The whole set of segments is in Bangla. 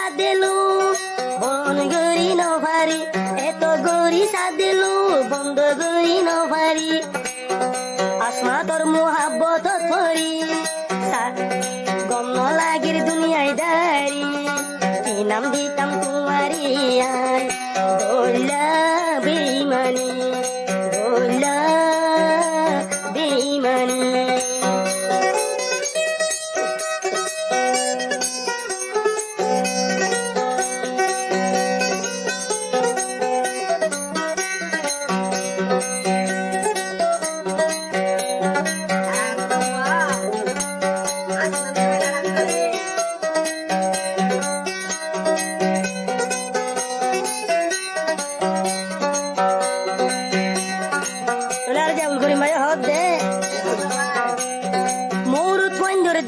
সাদেলু বন গরি নভারি এত গরি সাদেলু বন্ধ গরি নভারি আসমা তোর মোহাব্বত ফরি গম ন লাগির দুনিয়ায় দারি কি নাম দিতাম তোমারি আয় দোলা বেইমানি দোলা বেইমানি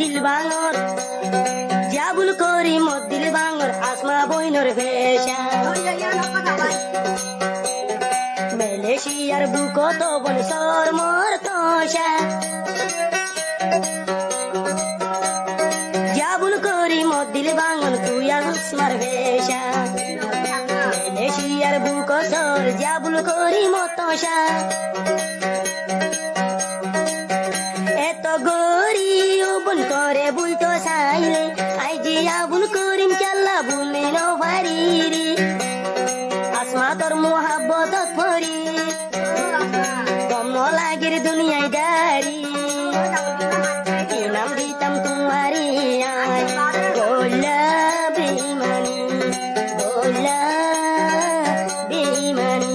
দিল বাঙর জাবুল করি মত দিল বাঙর আসমা বইনর ভেষা মালয়েশিয়ার বুকত বন সরমর তসা জাবুল করি মত দিল বাঙর তুই আসমার ভেষা মালয়েশিয়ার বুক সর জাবুল করি মত তসা এত গরি বন করে বুলতো সাইলে আই যে আবুল করিম চাল্লা বুলি নভারি রে আসমা তোর মোহাব্বত ফরি গম ন লাগির দুনিয়ায় দারি কি নাম দিতাম তোমারি আয় গোলা বেইমানি গোলা বেইমানি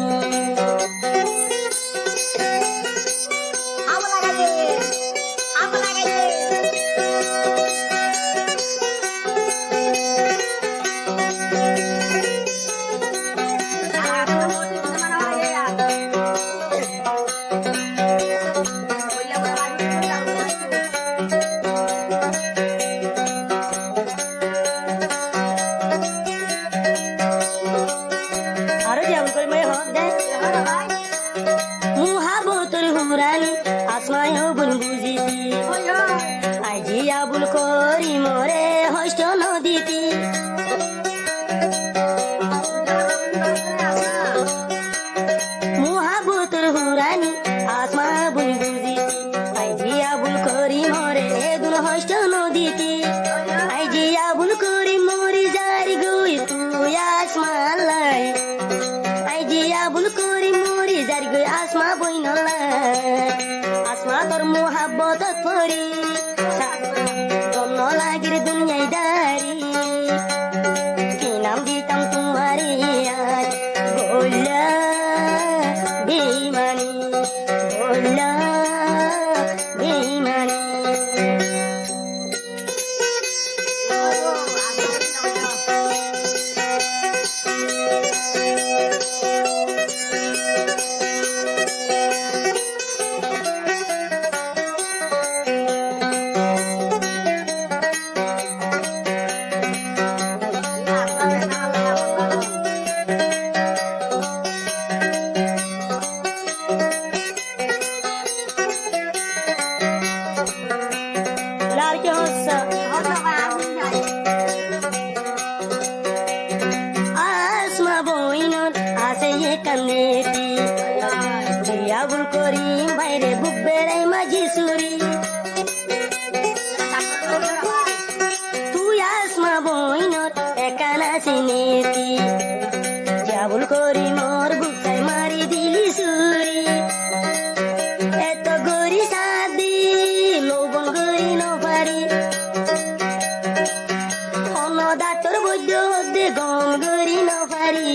আবুল করি মরে হস্ত নদীতি মুহাবতর হুরানি আসমা বুল বুঝিতি আইজি আবুল করি মরে দুন হস্ত নদীতি আইজি আবুল করি মরি জারি গই তুই আসমা লাই আইজি আবুল করি মরি জারি গই আসমা বইনলা আসমা তোর মুহাব্বত ফরি গম ন লাগির দুনিয়ায় দারি কি নাম দিতাম তোমারি আয় গোলা বেইমানি গোলা বেইমানি আসমা বইনর আছে কানেতি আবুল করিম বাইরে বুক বেড়াই মাঝি সুরি তুই আসমা বইনর একানা সিনেতি আবুল করিম ওর বুকটাই মারি দিলি সুরি এত গরি সাদি লবণ গরি নপারি দাঁতর বৈদ্য হতে গম গরি নপারি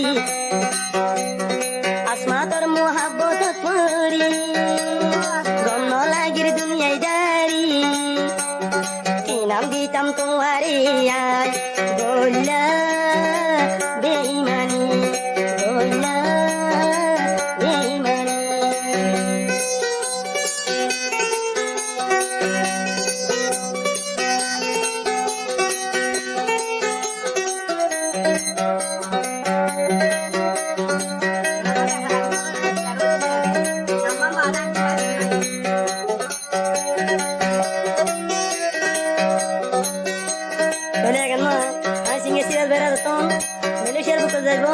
আসমা তোর মোহাব্বত ফরি গম ন লাগির দুনিয়ায় দারি কি নাম দিতাম তোমারে আয় গোলা বেইমানি গোলা বেইমানি বেড়া রতন মালয়েশিয়ার বুকে যাইব